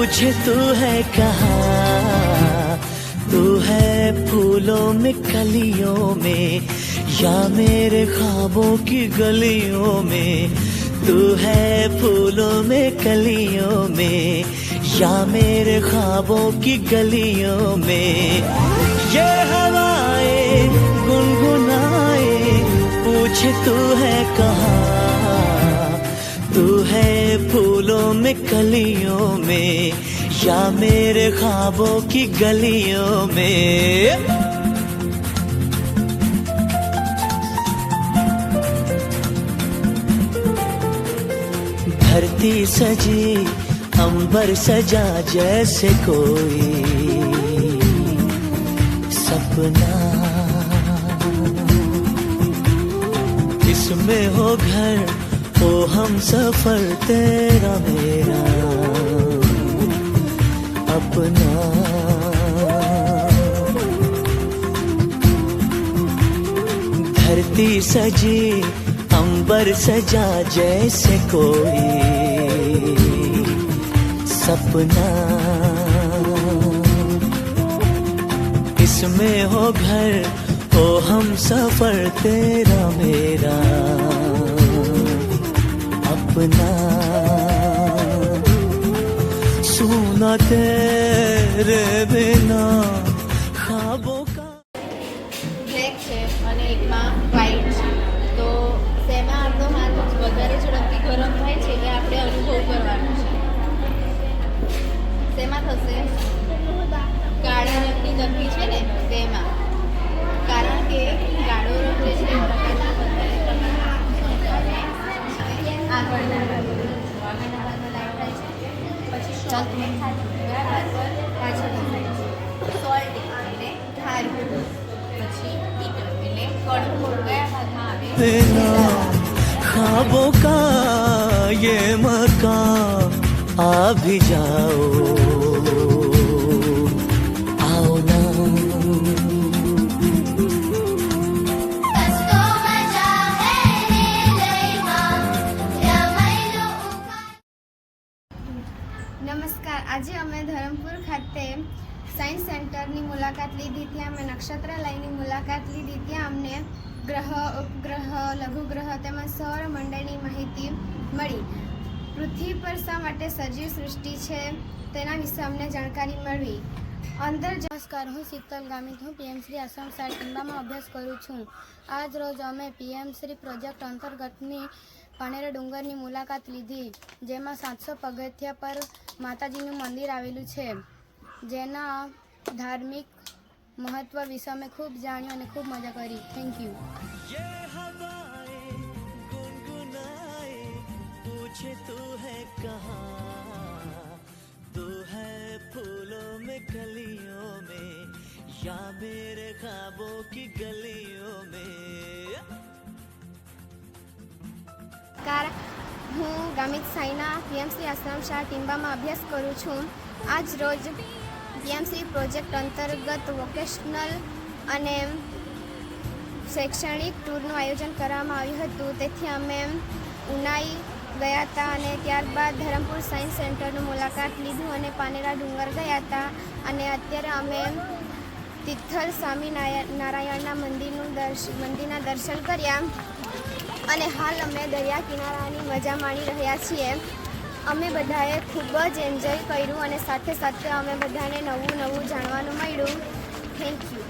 पूछे तू है कहाँ, तू है फूलों में कलियों में या मेरे ख्वाबों की गलियों में। तू है फूलों में कलियों में या मेरे ख्वाबों की गलियों में। ये हवाएं गुनगुनाए पूछे तू है कहाँ, तू है फूलों में कलियों में या मेरे ख्वाबों की गलियों में। धरती सजी अंबर सजा जैसे कोई सपना, इसमें हो घर हो हम सफर तेरा मेरा अपना। धरती सजी अंबर सजा जैसे कोई सपना, इसमें हो घर हो हम सफर तेरा मेरा अपना। सुना तेरे बिना ख्वाबों का। બ્લેક છે અને એકમાં વ્હાઈટ છે, તો તેમાં આપણો હાથ વધારે ઝડપથી ગરમ થાય છે એ આપણે અનુભવ કરવાનો છે. તેમાં થશે કાળા રંગની નક્કી છે ને તેમાં, કારણ કે કાળો રંગ જે છે પ્રકાશના વધારે આગળના ભાગમાં લાઈટ થાય છે, પછી શોર્ટ પાછળ થાય છે, સોલ્ટ એટલે ધારું, પછી હીટર એટલે કડવું ગયા ભાગમાં આવે. ख्वाबों का ये मकान आ भी जाओ आओ ना। નમસ્કાર, આજે અમે ધરમપુર ખાતે સાયન્સ સેન્ટરની મુલાકાત લીધી. ત્યાં અમે નક્ષત્રાલયની મુલાકાત લીધી. ત્યાં અમને ગ્રહ, ઉપગ્રહ, લઘુગ્રહ તેમજ સૌરમંડળની માહિતી મળી. પૃથ્વી પર શા માટે સજીવ સૃષ્ટિ છે તેના વિશે અમને જાણકારી મળી. નમસ્કાર, હું શીતલ ગામિત, હું પીએમશ્રી આશ્રમ શાળા ટીમ્બામાં અભ્યાસ કરું છું. આજ રોજ અમે પીએમશ્રી પ્રોજેક્ટ અંતર્ગતની પાનેરા ડુંગરની મુલાકાત લીધી, જેમાં 700 પગથિયા પર માતાજીનું મંદિર આવેલું છે, જેના ધાર્મિક મહત્વ વિશે અમે ખૂબ જાણ્યું અને ખૂબ મજા કરી. Thank you. पूछे तू है कहाँ, तू है फूलों में गलियों में या मेरे ख्वाबों की गलियों में. હું ગામિત સાઈના પીએમશ્રી આશ્રમ શાળા ટીમ્બામાં અભ્યાસ કરું છું. આજ રોજ પીએમશ્રી પ્રોજેક્ટ અંતર્ગત વોકેશનલ અને શૈક્ષણિક ટૂરનું આયોજન કરવામાં આવ્યું હતું. તેથી અમે ઉનાઈ ગયા હતા અને ત્યારબાદ ધરમપુર સાયન્સ સેન્ટરનું મુલાકાત લીધું અને પાનેરા ડુંગર ગયા હતા. અને અત્યારે અમે તિથલ સ્વામિનારાયણના મંદિરના દર્શન કર્યા અને હાલ અમે દરિયા કિનારાની મજા માણી રહ્યા છીએ. અમે બધાએ ખૂબ જ એન્જોય કર્યું અને સાથે સાથે અમે બધાને નવું જાણવાનું મળ્યું. Thank you.